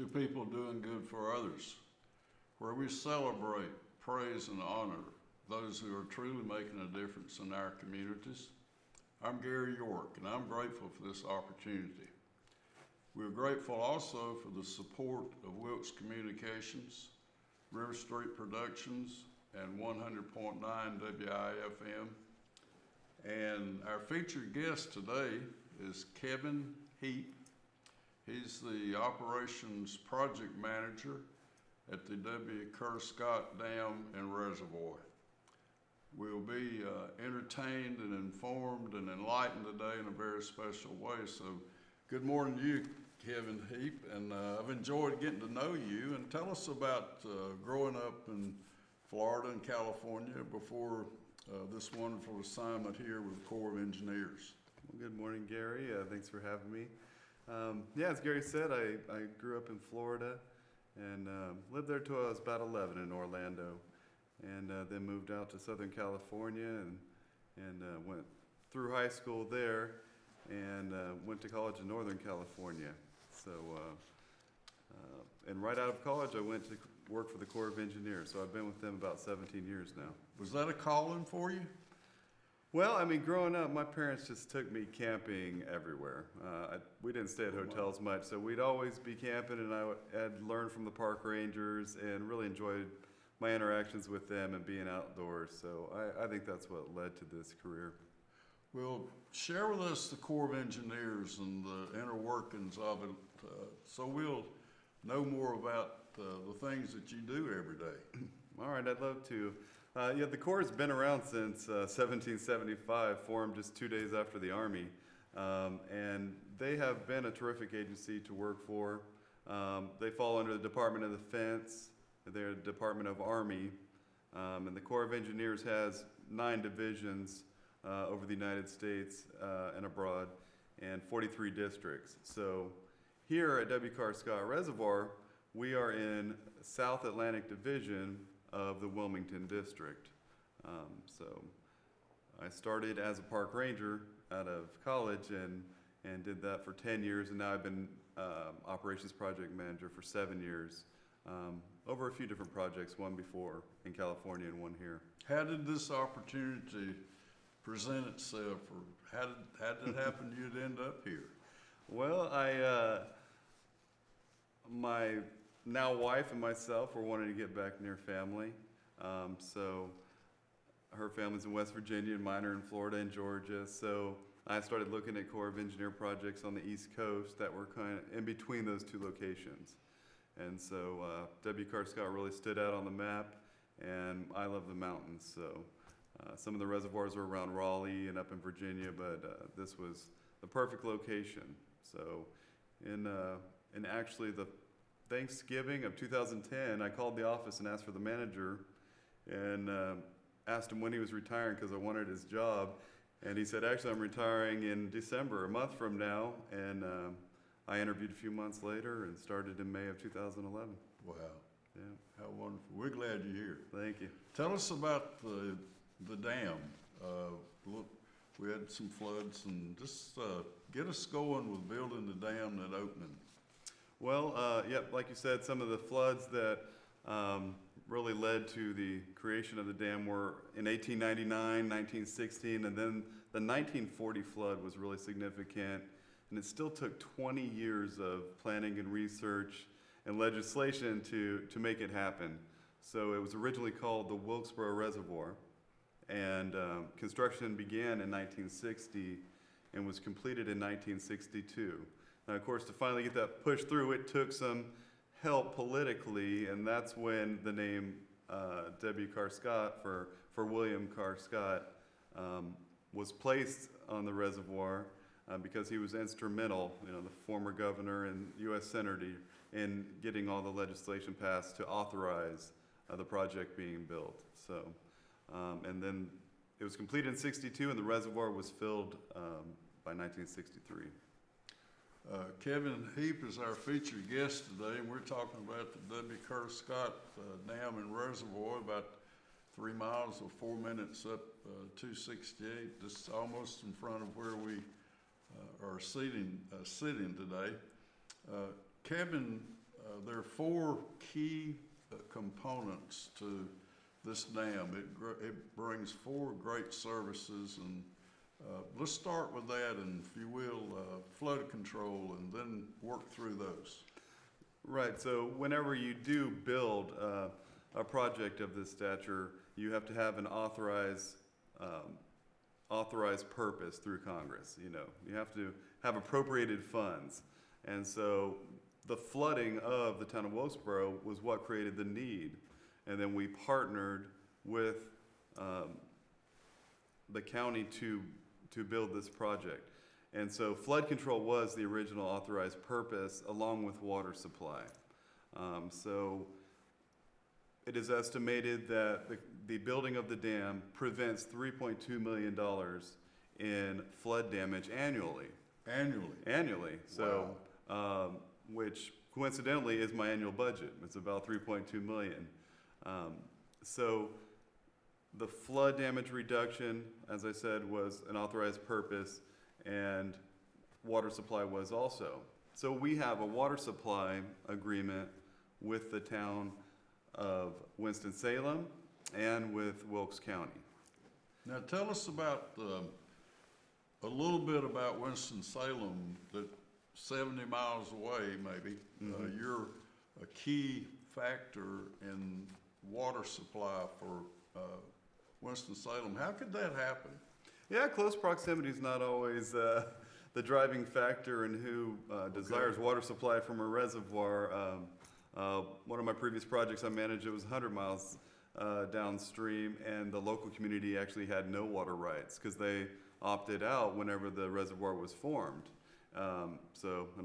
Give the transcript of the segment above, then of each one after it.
to people doing good for others, where we celebrate, praise, and honor those who are truly making a difference in our communities. I'm Gary York, and I'm grateful for this opportunity. We're grateful also for the support of Wilkes Communications, River Street Productions, and 100.9 WIFM. And our featured guest today is Kevin Heape. He's the Operations Project Manager at the W. Kerr Scott Dam and Reservoir. We'll be entertained and informed and enlightened today in a very special way. So good morning to you, Kevin Heape, and I've enjoyed getting to know you. And tell us about growing up in Florida and California before this wonderful assignment here with the Corps of Engineers. Well, good morning, Gary. Thanks for having me. Yeah, as Gary said, I grew up in Florida and lived there till I was about 11 in Orlando, and then moved out to Southern California and went through high school there and went to college in Northern California. So, and right out of college, I went to work for the Corps of Engineers. So I've been with them about 17 years now. Was that a calling for you? Well, I mean, growing up, my parents just took me camping everywhere. We didn't stay at hotels much, so we'd always be camping, and I had learned from the park rangers and really enjoyed my interactions with them and being outdoors. So I think that's what led to this career. Well, share with us the Corps of Engineers and the inner workings of it, so we'll know more about the things that you do every day. All right, I'd love to. Yeah, the Corps has been around since 1775, formed just 2 days after the Army, and they have been a terrific agency to work for. They fall under the Department of Defense, their Department of Army, and the Corps of Engineers has 9 divisions over the United States and abroad, and 43 districts. So here at W. Kerr Scott Reservoir, we are in South Atlantic Division of the Wilmington District. So I started as a park ranger out of college and did that for 10 years, and now I've been operations project manager for 7 years over a few different projects, one before in California and one here. How did this opportunity present itself, or how did it happen you'd end up here? Well, my now wife and myself were wanting to get back near family. So her family's in West Virginia and mine are in Florida and Georgia. So I started looking at Corps of Engineer projects on the East Coast that were kind of in between those two locations. And so W. Kerr Scott really stood out on the map, and I love the mountains. So some of the reservoirs are around Raleigh and up in Virginia, but this was the perfect location. So in actually the Thanksgiving of 2010, I called the office and asked for the manager and asked him when he was retiring because I wanted his job. And he said, actually, I'm retiring in December, a month from now. And I interviewed a few months later and started in May of 2011. Wow. Yeah. How wonderful. We're glad you're here. Thank you. Tell us about the dam. Look, we had some floods, and just get us going with building the dam and opening. Well, yep, like you said, some of the floods that really led to the creation of the dam were in 1899, 1916, and then the 1940 flood was really significant, and it still took 20 years of planning and research and legislation to make it happen. So it was originally called the Wilkesboro Reservoir, and construction began in 1960 and was completed in 1962. Now, of course, to finally get that pushed through, it took some help politically, and that's when the name W. Kerr Scott for William Kerr Scott was placed on the reservoir because he was instrumental, the former governor and U.S. senator, in getting all the legislation passed to authorize the project being built. So, and then it was completed in '62, and the reservoir was filled by 1963. Kevin Heape is our featured guest today, and we're talking about the W. Kerr Scott Dam and Reservoir, about 3 miles or 4 minutes up 268, just almost in front of where we are sitting today. Kevin, there are four key components to this dam. It brings four great services, and let's start with that, and if you will, flood control, and then work through those. Right, so whenever you do build a project of this stature, you have to have an authorized purpose through Congress. You know, you have to have appropriated funds. And so the flooding of the town of Wilkesboro was what created the need. And then we partnered with the county to build this project. And so flood control was the original authorized purpose, along with water supply. So it is estimated that the building of the dam prevents $3.2 million in flood damage annually. Annually. So, Wow. which coincidentally is my annual budget. It's about $3.2 million. So the flood damage reduction, as I said, was an authorized purpose, and water supply was also. So we have a water supply agreement with the town of Winston-Salem and with Wilkes County. Now tell us about, a little bit about Winston-Salem, that 70 miles away maybe. Mhm. You're a key factor in water supply for Winston-Salem. How could that happen? Yeah, close proximity is not always the driving factor in who desires water supply from a reservoir. One of my previous projects I managed, it was 100 miles downstream, and the local community actually had no water rights because they opted out whenever the reservoir was formed. And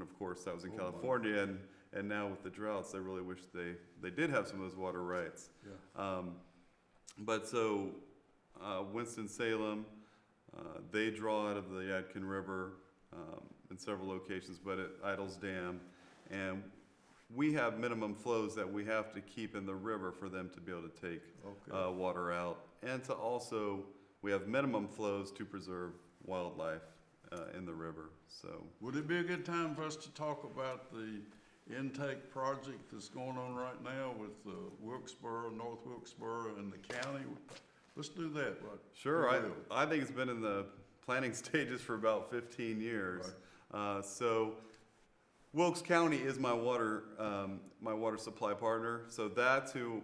of course that was in California, and now with the droughts, they really wish they did have some of those water rights. Yeah. Winston-Salem, they draw out of the Yadkin River in several locations, but at Idles Dam, and we have minimum flows that we have to keep in the river for them to be able to take water out, and to also, we have minimum flows to preserve wildlife in the river. So, Would it be a good time for us to talk about the intake project that's going on right now with Wilkesboro, North Wilkesboro, and the county? Let's do that, right? sure, I think it's been in the planning stages for about 15 years. Right. So Wilkes County is my water supply partner. So that's who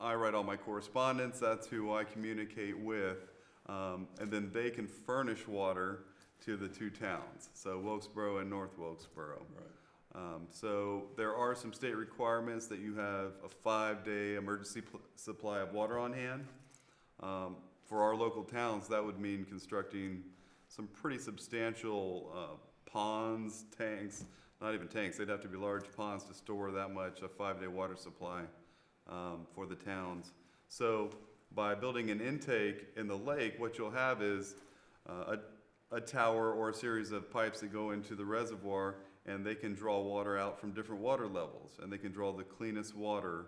I write all my correspondence. That's who I communicate with, and then they can furnish water to the two towns. So Wilkesboro and North Wilkesboro. Right. So there are some state requirements that you have a 5-day emergency supply of water on hand. For our local towns, that would mean constructing some pretty substantial ponds, tanks, not even tanks, they'd have to be large ponds to store that much, a 5-day water supply for the towns. So by building an intake in the lake, what you'll have is a tower or a series of pipes that go into the reservoir, and they can draw water out from different water levels, and they can draw the cleanest water,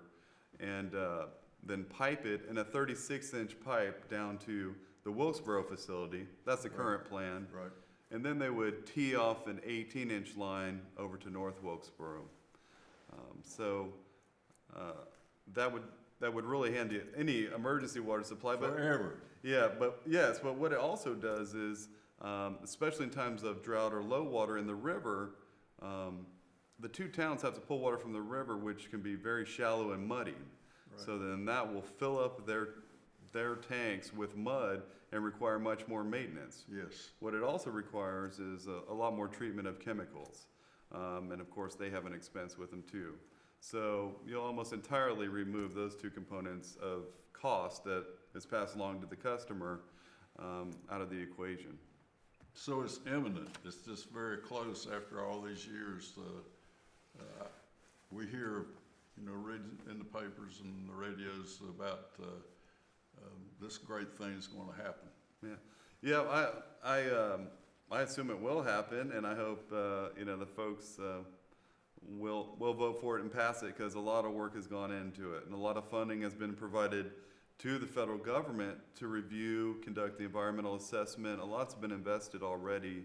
and then pipe it in a 36-inch pipe down to the Wilkesboro facility. That's the current plan. Right. And then they would tee off an 18-inch line over to North Wilkesboro. That would really handle any emergency water supply. Forever. Yeah, but what it also does is, especially in times of drought or low water in the river, the two towns have to pull water from the river, which can be very shallow and muddy. Right. So then that will fill up their tanks with mud and require much more maintenance. Yes. What it also requires is a lot more treatment of chemicals. And of course, they have an expense with them too. So you'll almost entirely remove those two components of cost that is passed along to the customer out of the equation. So it's imminent. It's just very close after all these years. We hear, read in the papers and the radios about this great thing's going to happen. Yeah. I assume it will happen, and I hope the folks will vote for it and pass it, because a lot of work has gone into it, and a lot of funding has been provided to the federal government to review, conduct the environmental assessment. A lot's been invested already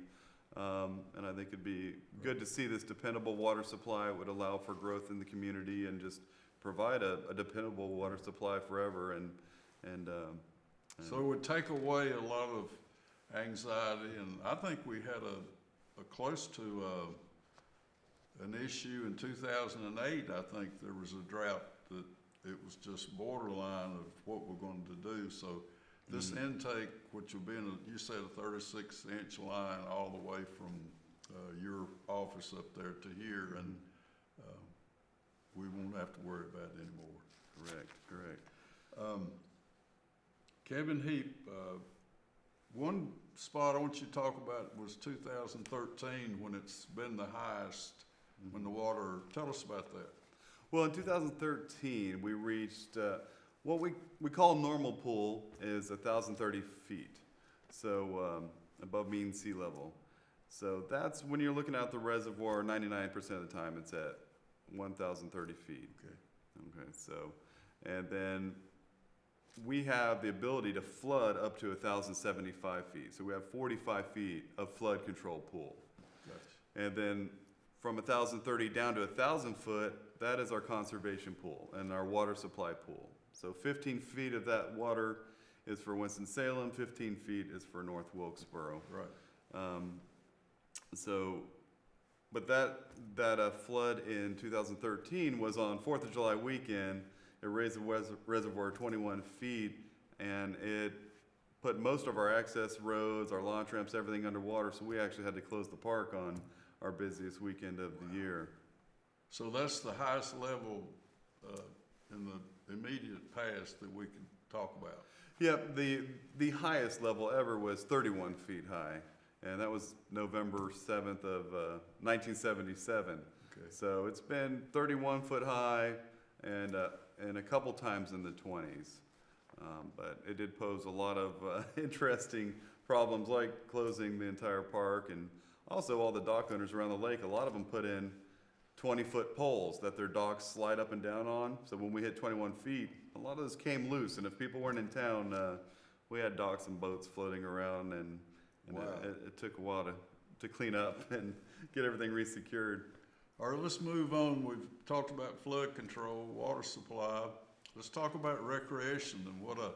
And I think it'd be good to see this dependable water supply. It would allow for growth in the community and just provide a dependable water supply forever. And So it would take away a lot of anxiety, and I think we had a close to an issue in 2008. I think there was a drought that it was just borderline of what we're going to do. So this intake, which will be in you said a 36-inch line all the way from your office up there to here, and we won't have to worry about it anymore. correct. Kevin Heape, one spot I want you to talk about was 2013 when it's been the highest, when the water, tell us about that. Well, in 2013, we reached what we call normal pool is 1,030 feet, so above mean sea level. So that's when you're looking at the reservoir, 99% of the time it's at 1,030 feet. Okay, so, and then we have the ability to flood up to 1,075 feet. So we have 45 feet of flood control pool. Gotcha. And then from 1,030 down to 1,000 foot, that is our conservation pool and our water supply pool. So 15 feet of that water is for Winston-Salem, 15 feet is for North Wilkesboro. Right. But that flood in 2013 was on 4th of July weekend. It raised the reservoir 21 feet, and it put most of our access roads, our launch ramps, everything underwater, so we actually had to close the park on our busiest weekend of the year. So that's the highest level in the immediate past that we can talk about. Yep, the highest level ever was 31 feet high, and that was November 7th of 1977. Okay. So it's been 31 foot high and a couple times in the 20s. But it did pose a lot of interesting problems, like closing the entire park, and also all the dock owners around the lake. A lot of them put in 20-foot poles that their docks slide up and down on. So when we hit 21 feet, a lot of those came loose. And if people weren't in town, we had docks and boats floating around, and Wow. it took a while to clean up and get everything resecured. All right, let's move on. We've talked about flood control, water supply. Let's talk about recreation and what a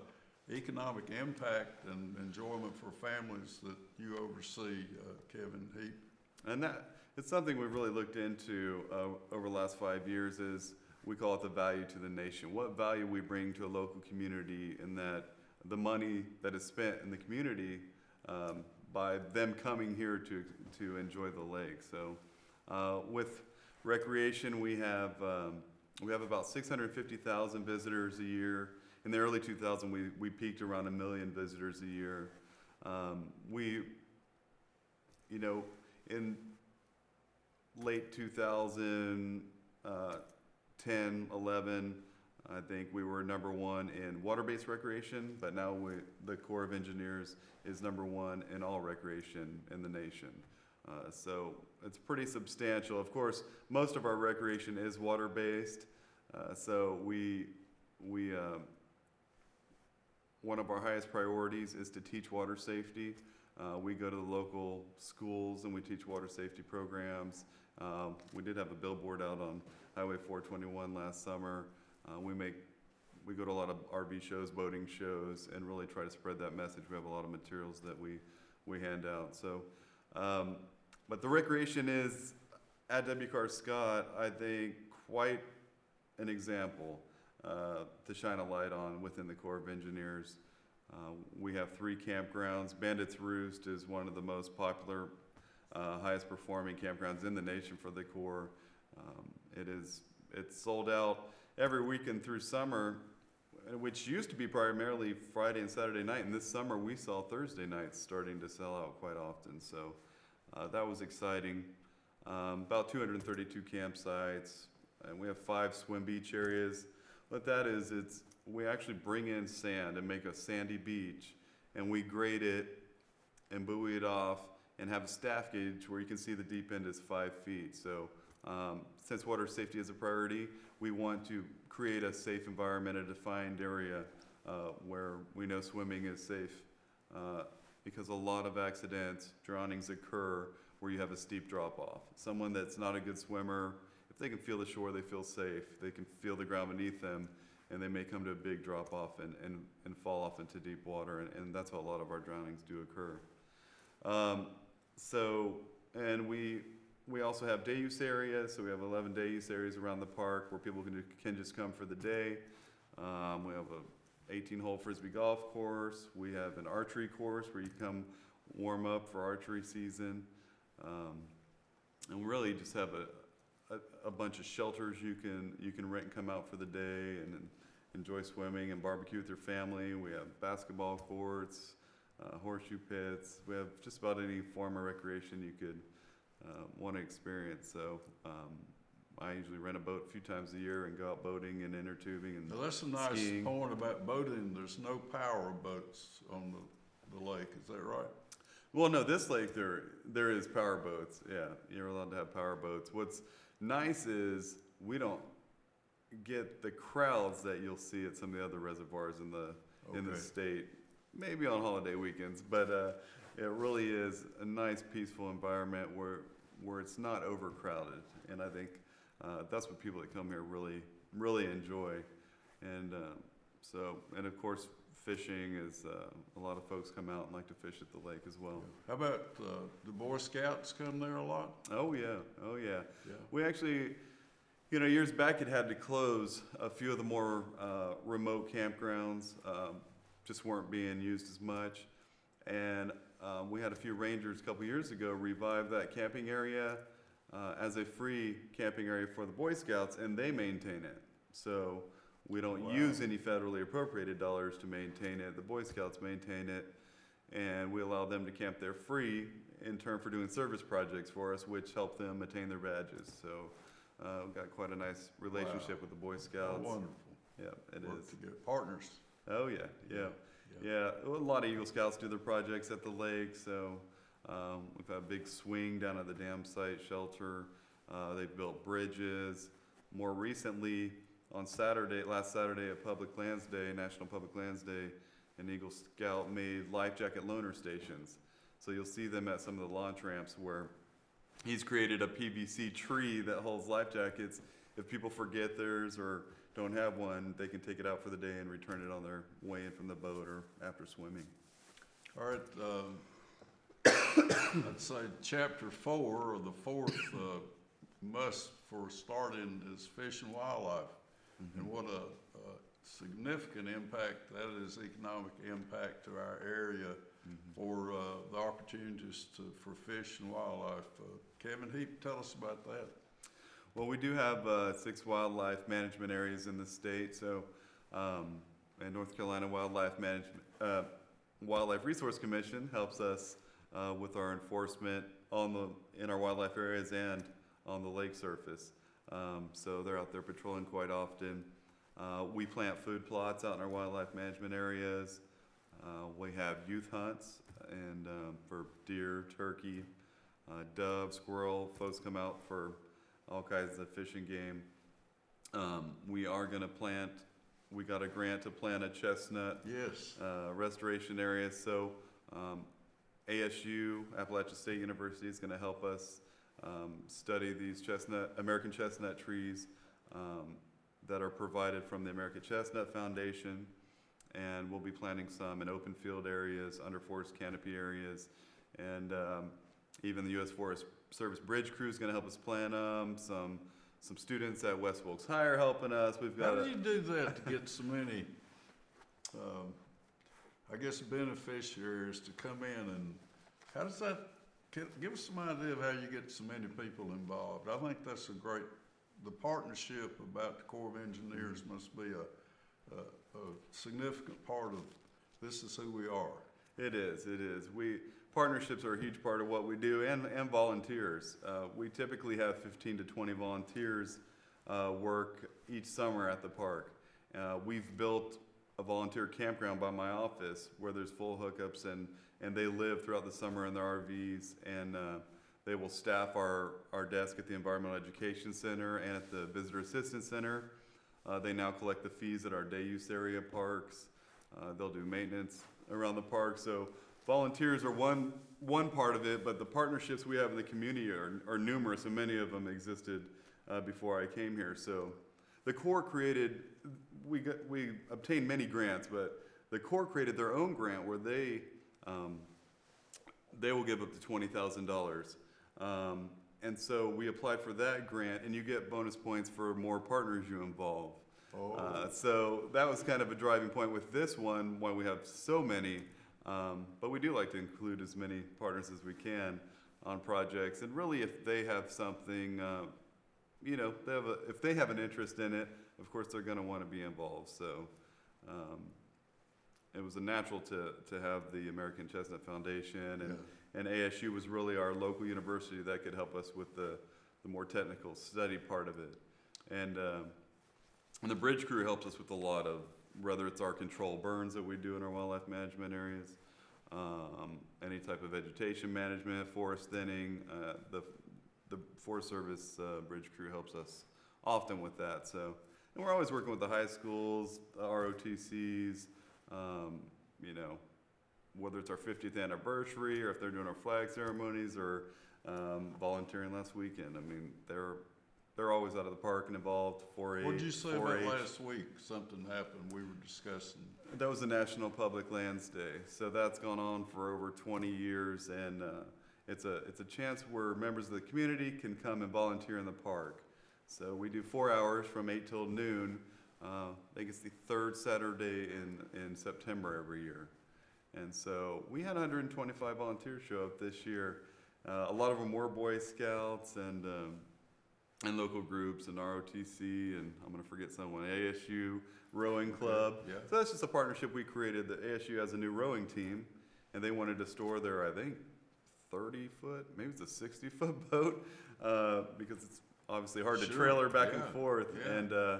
economic impact and enjoyment for families that you oversee, Kevin Heape. And that it's something we've really looked into over the last 5 years. Is we call it the value to the nation. What value we bring to a local community, and that the money that is spent in the community by them coming here to enjoy the lake. So with recreation, we have about 650,000 visitors a year. In the early 2000s, we peaked around 1 million visitors a year. In late 2010, 11, I think we were #1 in water-based recreation, but now the Corps of Engineers is #1 in all recreation in the nation. So it's pretty substantial. Of course, most of our recreation is water-based. So one of our highest priorities is to teach water safety. We go to the local schools and we teach water safety programs. We did have a billboard out on Highway 421 last summer. We go to a lot of RV shows, boating shows, and really try to spread that message. We have a lot of materials that we hand out. So, but the recreation is at W. Scott, I think, quite an example to shine a light on within the Corps of Engineers. We have 3 campgrounds. Bandit's Roost is one of the most popular, highest performing campgrounds in the nation for the Corps. It's sold out every weekend through summer, which used to be primarily Friday and Saturday night. And this summer we saw Thursday nights starting to sell out quite often. So that was exciting. About 232 campsites, and we have 5 swim beach areas. What that is, we actually bring in sand and make a sandy beach, and we grade it and buoy it off and have a staff gauge where you can see the deep end is 5 feet. So since water safety is a priority, we want to create a safe environment, a defined area where we know swimming is safe because a lot of accidents, drownings occur where you have a steep drop off. Someone that's not a good swimmer, if they can feel the shore, they feel safe. They can feel the ground beneath them, and they may come to a big drop off and fall off into deep water, and that's how a lot of our drownings do occur. And we also have day use areas, so we have 11 day use areas around the park where people can just come for the day. We have a 18-hole frisbee golf course. We have an archery course where you come warm up for archery season. And we really just have a bunch of shelters you can rent and come out for the day and enjoy swimming and barbecue with your family. We have basketball courts, horseshoe pits. We have just about any form of recreation you could want to experience. So I usually rent a boat a few times a year and go out boating and inner tubing and Now, that's a nice skiing. point about boating. There's no power boats on the lake. Is that right? Well, no, this lake there is power boats. Yeah, you're allowed to have power boats. What's nice is we don't get the crowds that you'll see at some of the other reservoirs in the Okay. state. Maybe on holiday weekends, but it really is a nice, peaceful environment where it's not overcrowded, and I think that's what people that come here really enjoy. And and of course, fishing is a lot of folks come out and like to fish at the lake as well. How about the Boy Scouts come there a lot? Oh yeah. Yeah. We actually, years back it had to close. A few of the more remote campgrounds just weren't being used as much. And we had a few rangers a couple years ago revive that camping area as a free camping area for the Boy Scouts, and they maintain it. So we don't Wow. use any federally appropriated dollars to maintain it. The Boy Scouts maintain it, and we allow them to camp there free in turn for doing service projects for us, which help them attain their badges. So we've got quite a nice relationship with the Boy Oh, Scouts. wonderful. Yeah, it Work is. together. Partners. Oh yeah. Yeah, a lot of Eagle Scouts do their projects at the lake, so we've had a big swing down at the dam site shelter. They've built bridges. More recently, on last Saturday at Public Lands Day, National Public Lands Day, an Eagle Scout made life jacket loaner stations. So you'll see them at some of the launch ramps where he's created a PVC tree that holds life jackets. If people forget theirs or don't have one, they can take it out for the day and return it on their way in from the boat or after swimming. All right. I'd say chapter 4, or the fourth must for starting, is fish and wildlife. And what a significant impact that is, economic impact to our area for the opportunities for fish and wildlife. Kevin Heape, tell us about that. Well, we do have 6 wildlife management areas in the state. So, and North Carolina Wildlife Resource Commission helps us with our enforcement in our wildlife areas and on the lake surface. So they're out there patrolling quite often. We plant food plots out in our wildlife management areas. We have youth hunts and for deer, turkey, dove, squirrel. Folks come out for all kinds of fish and game. We got a grant to plant a chestnut Yes. restoration area. So ASU, Appalachian State University, is going to help us study these American chestnut trees that are provided from the American Chestnut Foundation. And we'll be planting some in open field areas, under forest canopy areas, and even the U.S. Forest Service Bridge Crew is going to help us plant them. Some students at West Wilkes High are helping us. We've got How do you do that to get so many, beneficiaries to come in, and how does that, give us some idea of how you get so many people involved? I think that's the partnership about the Corps of Engineers must be a significant part of this is who we are. It is. Partnerships are a huge part of what we do, and volunteers. We typically have 15 to 20 volunteers work each summer at the park. We've built a volunteer campground by my office where there's full hookups, and they live throughout the summer in their RVs, and they will staff our desk at the Environmental Education Center and at the Visitor Assistance Center. They now collect the fees at our day use area parks. They'll do maintenance around the park. So volunteers are one part of it, but the partnerships we have in the community are numerous, and many of them existed before I came here. So the Corps created, we obtained many grants, but the Corps created their own grant where they will give up to $20,000. And so we applied for that grant, and you get bonus points for more partners you involve. Oh. So that was kind of a driving point with this one, why we have so many. But we do like to include as many partners as we can on projects. And really, if they have something, you know, if they have an interest in it, of course they're going to want to be involved. So it was a natural to have the American Chestnut Foundation, and ASU was really our local university that could help us with the more technical study part of it. And the bridge crew helps us with a lot of, whether it's our control burns that we do in our wildlife management areas, any type of vegetation management, forest thinning. The Forest Service bridge crew helps us often with that. So, and we're always working with the high schools, the ROTCs, you know, whether it's our 50th anniversary or if they're doing our flag ceremonies or volunteering last weekend. I mean, they're always out of the park and involved. 4-H. What did you say about last week? Something happened. We were discussing. That was the National Public Lands Day. So that's gone on for over 20 years, and it's a chance where members of the community can come and volunteer in the park. So we do 4 hours from 8 till noon. I think it's the third Saturday in September every year. And so we had 125 volunteers show up this year. A lot of them were Boy Scouts and local groups and ROTC, and I'm going to forget someone, ASU Rowing Club. Yeah. So that's just a partnership we created. The ASU has a new rowing team, and they wanted to store their, I think, 30-foot, maybe it's a 60-foot boat, because it's obviously hard to trailer back and forth. Yeah.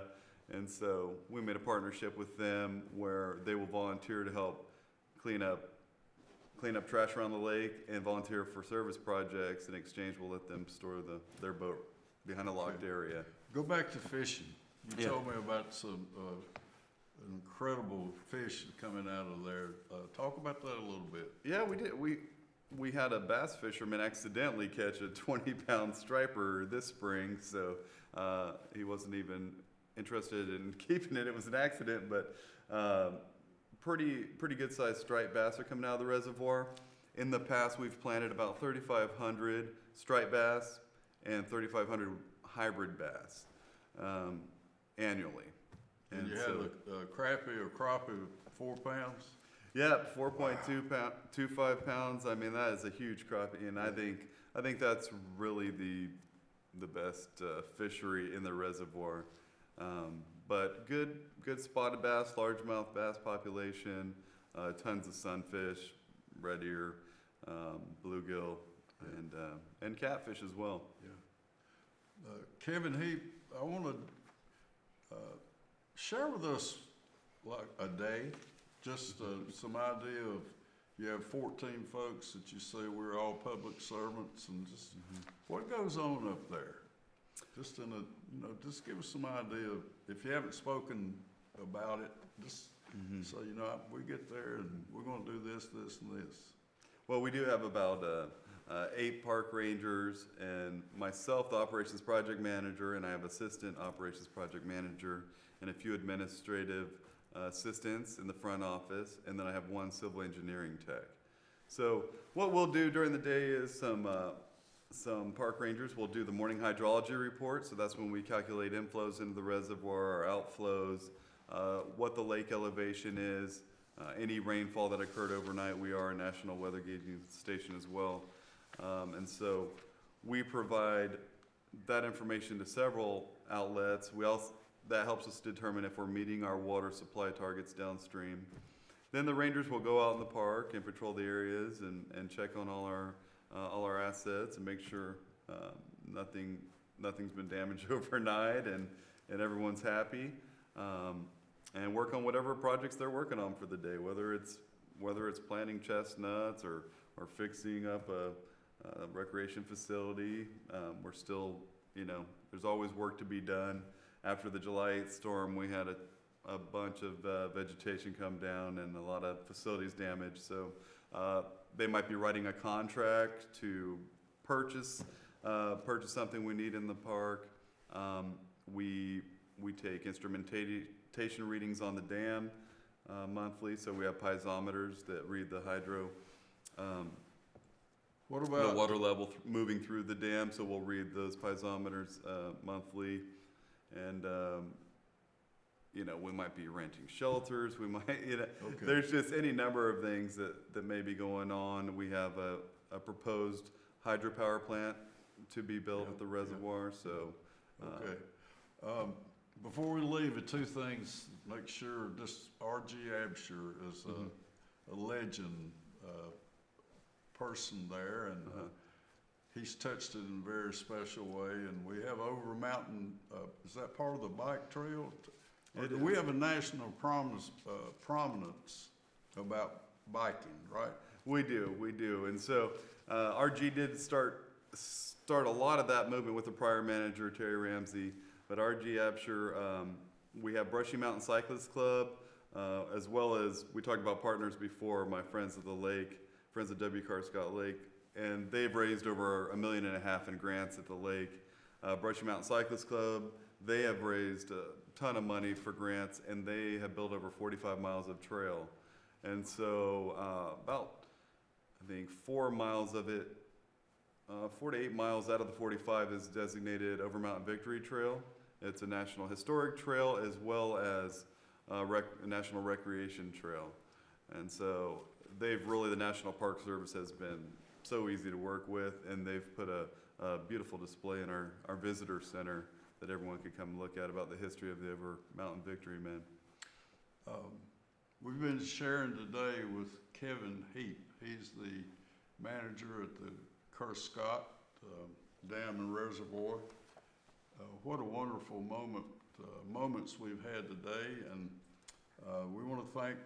And so we made a partnership with them where they will volunteer to help clean up trash around the lake and volunteer for service projects. In exchange, we'll let them store their boat behind a locked area. Go back to fishing. You Yeah. told me about some incredible fish coming out of there. Talk about that a little bit. Yeah, we did. We had a bass fisherman accidentally catch a 20-pound striper this spring, so he wasn't even interested in keeping it. It was an accident, but pretty good-sized striped bass are coming out of the reservoir. In the past, we've planted about 3,500 striped bass and 3,500 hybrid bass annually. And you had a crappie or crappie 4 pounds? Yeah, 4.25 pounds. I mean, that is a huge crappie, and I think that's really the best fishery in the reservoir. But good spotted bass, largemouth bass population, tons of sunfish, red ear, bluegill, and catfish as well. Yeah. Kevin Heape, I want to share with us like a day, just some idea of, you have 14 folks that you say we're all public servants, and just what goes on up there? Just just give us some idea of, if you haven't spoken about it, just so you know, we get there and we're going to do this, this, and this. Well, we do have about 8 park rangers and myself, the operations project manager, and I have assistant operations project manager and a few administrative assistants in the front office, and then I have 1 civil engineering tech. So what we'll do during the day is some park rangers will do the morning hydrology report. So that's when we calculate inflows into the reservoir or outflows, what the lake elevation is, any rainfall that occurred overnight. We are a national weather gauging station as well. And so we provide that information to several outlets. That helps us determine if we're meeting our water supply targets downstream. Then the rangers will go out in the park and patrol the areas and check on all our assets and make sure nothing's been damaged overnight and everyone's happy. And work on whatever projects they're working on for the day, whether it's planting chestnuts or fixing up a recreation facility. We're still, there's always work to be done. After the July 8th storm, we had a bunch of vegetation come down and a lot of facilities damaged. So They might be writing a contract to purchase something we need in the park. We take instrumentation readings on the dam monthly, so we have piezometers that read the hydro. What The about, water level moving through the dam, so we'll read those piezometers monthly. And, we might be renting shelters, we might, okay, there's just any number of things that may be going on. We have a proposed hydropower plant to be built at the reservoir, so. okay. Before we leave, the two things, make sure this R.G. Absher is a legend person there, and he's touched it in a very special way. And we have over mountain, is that part of the bike trail? We have a national prominence about biking, right? We do. And so RG did start a lot of that movement with the prior manager, Terry Ramsey. But RG Absher, we have Brushy Mountain Cyclist Club, as well as, we talked about partners before, my friends at the lake, friends at W. Scott Lake, and they've raised over $1.5 million in grants at the lake. Brushy Mountain Cyclist Club, they have raised a ton of money for grants, and they have built over 45 miles of trail. And so about, I think, 4 miles of it, 4 to 8 miles out of the 45 is designated Over Mountain Victory Trail. It's a National Historic Trail as well as a National Recreation Trail. And so the National Park Service has been so easy to work with, and they've put a beautiful display in our visitor center that everyone could come look at about the history of the Over Mountain Victory Men. We've been sharing today with Kevin Heape. He's the manager at the Scott Dam and Reservoir. What a wonderful moments we've had today, and we want to thank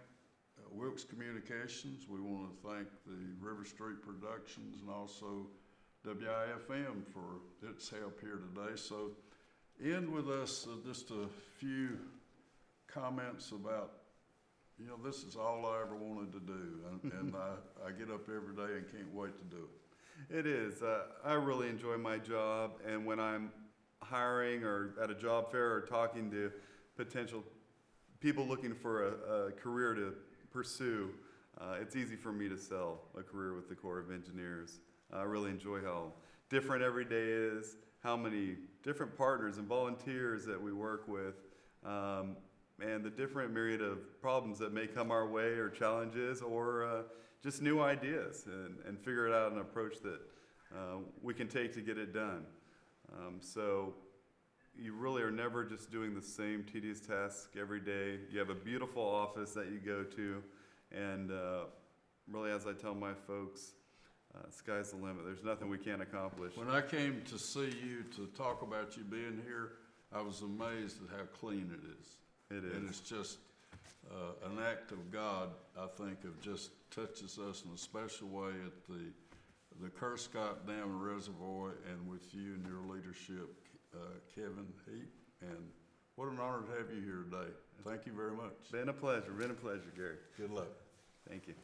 Wilkes Communications. We want to thank the River Street Productions and also WIFM for its help here today. So end with us just a few comments about, this is all I ever wanted to do, and I get up every day and can't wait to do it. It is. I really enjoy my job, and when I'm hiring or at a job fair or talking to potential people looking for a career to pursue, it's easy for me to sell a career with the Corps of Engineers. I really enjoy how different every day is, how many different partners and volunteers that we work with, and the different myriad of problems that may come our way, or challenges, or just new ideas, and figure out an approach that we can take to get it done. So you really are never just doing the same tedious tasks every day. You have a beautiful office that you go to, and really, as I tell my folks, sky's the limit. There's nothing we can't accomplish. When I came to see you to talk about you being here, I was amazed at how clean it is. It is. And it's just an act of God, I think, of just touches us in a special way at the Scott Dam and Reservoir, and with you and your leadership, Kevin Heape. And what an honor to have you here today. Thank you very much. Been a pleasure, Gary. Good luck. Thank you.